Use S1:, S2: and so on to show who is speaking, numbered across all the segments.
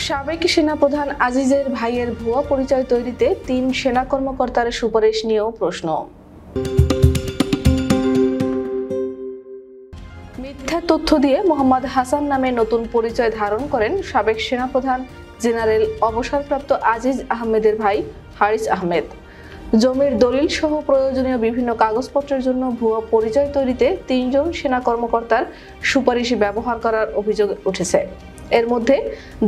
S1: সাবেক সেনাপ্রধান আজিজের ভাইয়ের ভুয়া পরিচয় তৈরিতে ৩ সেনা কর্মকর্তার সুপারিশ নিয়েও প্রশ্ন। মিথ্যা তথ্য দিয়ে মোহাম্মদ হাসান নামে নতুন পরিচয় ধারণ করেন সাবেক সেনাপ্রধান জেনারেল অবসরপ্রাপ্ত আজিজ আহমেদের ভাই হারিস আহমেদ। জমির দলিল সহ প্রয়োজনীয় বিভিন্ন কাগজপত্রের জন্য ভুয়া পরিচয় তৈরিতে ৩ জন সেনা কর্মকর্তার সুপারিশ ব্যবহার করার অভিযোগ উঠেছে। এর মধ্যে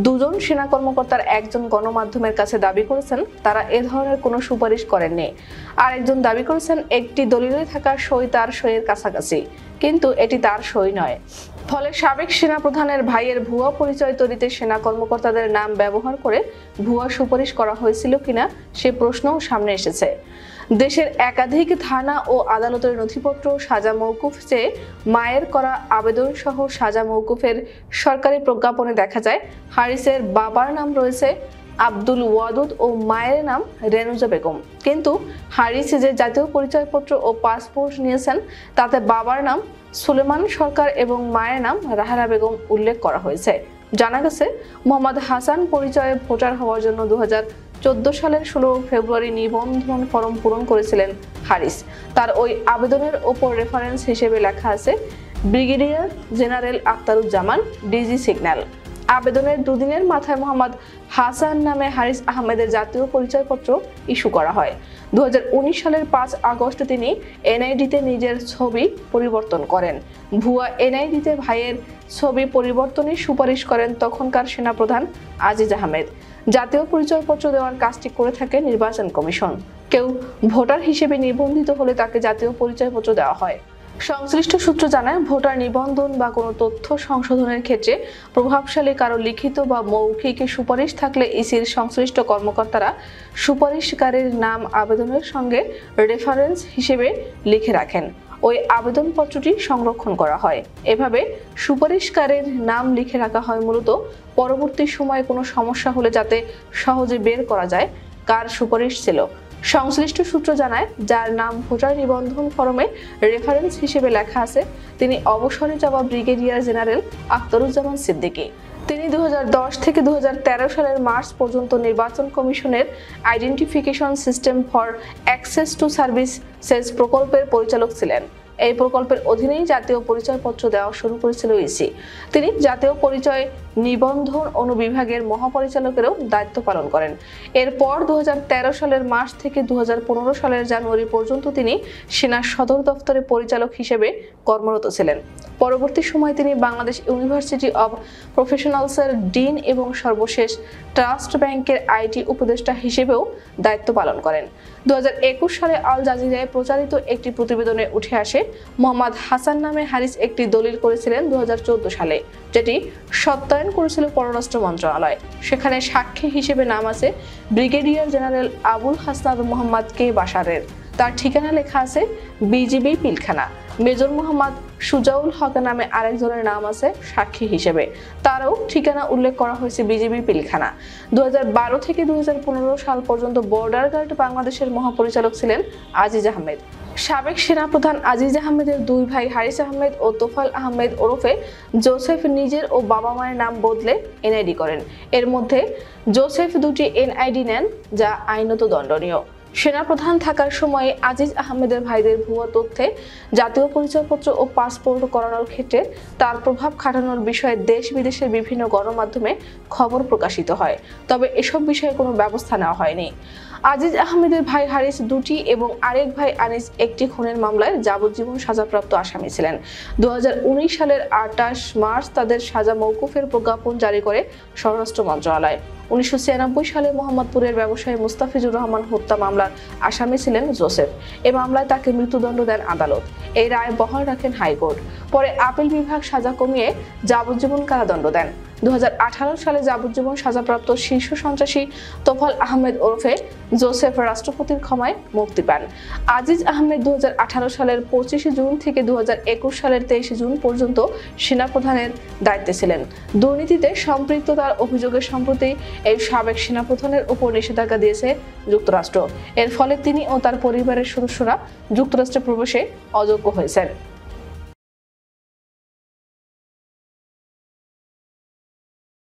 S1: 2 জন সেনা কর্মকর্তার একজন গণমাধ্যমের কাছে দাবি করেছেন তারা এ ধরনের কোনো সুপারিশ করেননি। আর একজন দাবি করেছেন একটি দলিলে থাকা সই তার সইয়ের কাছাকাছি, কিন্তু এটি তার সই নয়। ফলে সাবেক সেনাপ্রধানের ভাইয়ের ভুয়া পরিচয় তৈরিতে সেনা কর্মকর্তাদের নাম ব্যবহার করে ভুয়া সুপারিশ করা হয়েছিল কিনা সে প্রশ্নও সামনে এসেছে। দেশের একাধিক থানা ও আদালতের নথিপত্র সাজা মওকুফ চেয়ে মায়ের করা আবেদন সহ সাজা মওকুফের সরকারি প্রজ্ঞাপনে দেখা যায় হারিসের বাবার নাম রয়েছে আব্দুল ওয়াদুদ ও মায়ের নাম রেনুজা বেগম, কিন্তু হারিস যে জাতীয় পরিচয়পত্র ও পাসপোর্ট নিয়েছেন তাতে বাবার নাম সুলেমান সরকার এবং মায়ের নাম রাহেলা বেগম উল্লেখ করা হয়েছে। জানা গেছে মোহাম্মদ হাসান পরিচয়ে ভোটার হওয়ার জন্য 2014 সালের 16 ফেব্রুয়ারি নিবন্ধন ফরম পূরণ করেছিলেন হারিস। তার ওই আবেদনের ওপর রেফারেন্স হিসেবে লেখা আছে brigadier general Akhtaruzzaman, DG signal. আবেদনের 2 দিনের মাথায় মোহাম্মদ হাসান নামে হারিস আহমেদের জাতীয় পরিচয়পত্র ইস্যু করা হয়। 2019 সালের 5 আগস্ট তিনি এনআইডিতে নিজের ছবি পরিবর্তন করেন। ভুয়া এনআইডিতে ভাইয়ের ছবি পরিবর্তনের সুপারিশ করেন তখনকার সেনাপ্রধান আজিজ আহমেদ। জাতীয় পরিচয়পত্র দেওয়ার কাজটি করে থাকে নির্বাচন কমিশন। কেউ ভোটার হিসেবে নিবন্ধিত হলে তাকে জাতীয় পরিচয়পত্র দেওয়া হয়। সংশ্লিষ্ট সূত্র জানায় ভোটার নিবন্ধন বা কোনো তথ্য সংশোধনের ক্ষেত্রে প্রভাবশালী কারো লিখিত বা মৌখিক সুপারিশ থাকলে ইসির সংশ্লিষ্ট কর্মকর্তারা সুপারিশকারীর নাম আবেদনের সঙ্গে রেফারেন্স হিসেবে লিখে রাখেন। ওই আবেদনপত্রটি সংরক্ষণ করা হয়। এভাবে সুপারিশকারীর নাম লিখে রাখা হয় মূলত পরবর্তী সময়ে কোনো সমস্যা হলে যাতে সহজে বের করা যায় কার সুপারিশ ছিল। সংশ্লিষ্ট সূত্র জানায় যার নাম ভোটার নিবন্ধন ফরমে রেফারেন্স হিসেবে লেখা আছে তিনি অবসরে যাওয়া ব্রিগেডিয়ার জেনারেল আখতারুজ্জামান সিদ্দিকী। তিনি 2010 থেকে 2013 সালের মার্চ পর্যন্ত নির্বাচন কমিশনের identification system for access to services প্রকল্পের পরিচালক ছিলেন। এই প্রকল্পের অধীনেই জাতীয় পরিচয়পত্র দেওয়া শুরু করেছিল ইসি। তিনি জাতীয় পরিচয় নিবন্ধন অনুবিভাগের মহাপরিচালকেরও দায়িত্ব পালন করেন। এরপর 2013 সালের মার্চ থেকে 2015 সালের জানুয়ারি পর্যন্ত তিনি সেনা সদর দপ্তরে পরিচালক হিসেবে কর্মরত ছিলেন। পরবর্তী সময়ে তিনি বাংলাদেশ ইউনিভার্সিটি অব প্রফেশনালসের ডিন এবং সর্বশেষ ট্রাস্ট ব্যাংকের আইটি উপদেষ্টা হিসেবেও দায়িত্ব পালন করেন। 2021 সালে আল জাজিরায় প্রচারিত একটি প্রতিবেদনে উঠে আসে মোহাম্মদ হাসান নামে হারিস একটি দলিল করেছিলেন 2014 সালে, যেটি সত্যায়ন করেছিল পররাষ্ট্র মন্ত্রণালয়। সেখানে সাক্ষী হিসেবে নাম আছে ব্রিগেডিয়ার জেনারেল আবুল হাসনাত মোহাম্মদ কে বাশারের। তার ঠিকানা লেখা আছে বিজিবি পিলখানা। মেজর মোহাম্মদ সুজাউল হক নামে আরেকজনের নাম আছে সাক্ষী হিসেবে, তারও ঠিকানা উল্লেখ করা হয়েছে বিজিবি পিলখানা। 2012 থেকে 2015 সাল পর্যন্ত বর্ডার গার্ড বাংলাদেশের মহাপরিচালক ছিলেন আজিজ আহমেদ। সাবেক সেনাপ্রধান আজিজ আহমেদের 2 ভাই হারিস আহমেদ ও তোফাল আহমেদ ওরফে জোসেফ নিজের ও বাবা মায়ের নাম বদলে এনআইডি করেন। এর মধ্যে জোসেফ 2টি এনআইডি নেন, যা আইনত দণ্ডনীয়। সেনাপ্রধান থাকার সময়ে আজিজ আহমেদের ভাইদের ভুয়া তথ্যে জাতীয় পরিচয়পত্র ও পাসপোর্ট করানোর ক্ষেত্রে তার প্রভাব খাটানোর বিষয়ে দেশ বিদেশের বিভিন্ন গণমাধ্যমে খবর প্রকাশিত হয়, তবে এসব বিষয়ে কোনো ব্যবস্থা নেওয়া হয়নি। আজিজ আহমেদের ভাই হারিস 2টি এবং আরেক ভাই আনিস 1টি খুনের মামলায় যাবজ্জীবন সাজাপ্রাপ্ত আসামি ছিলেন। 2019 সালের 28 মার্চ তাদের সাজা মওকুফের প্রজ্ঞাপন জারি করে স্বরাষ্ট্র মন্ত্রণালয়। 1996 সালে মোহাম্মদপুরের ব্যবসায়ী মুস্তাফিজুর রহমান হত্যা মামলার আসামি ছিলেন জোসেফ। এই মামলায় তাকে মৃত্যুদণ্ড দেন আদালত। এই রায় বহাল রাখেন হাইকোর্ট। পরে আপিল বিভাগ সাজা কমিয়ে যাবজ্জীবন কারাদণ্ড দেন। 2018 সালে যাবজ্জীবন সাজাপ্রাপ্ত শীর্ষ সন্ত্রাসী তোফাল আহমেদ ওরফে জোসেফ রাষ্ট্রপতির ক্ষমায় মুক্তি পান। আজিজ আহমেদ 2018 সালের 25 জুন থেকে 2021 সালের 23 জুন পর্যন্ত সেনাপ্রধানের দায়িত্বে ছিলেন। দুর্নীতিতে সম্পৃক্ততার অভিযোগে সম্প্রতি এই সাবেক সেনাপ্রধানের উপর নিষেধাজ্ঞা দিয়েছে যুক্তরাষ্ট্র। এর ফলে তিনি ও তার পরিবারের সদস্যরা যুক্তরাষ্ট্রে প্রবেশে অযোগ্য হয়েছেন।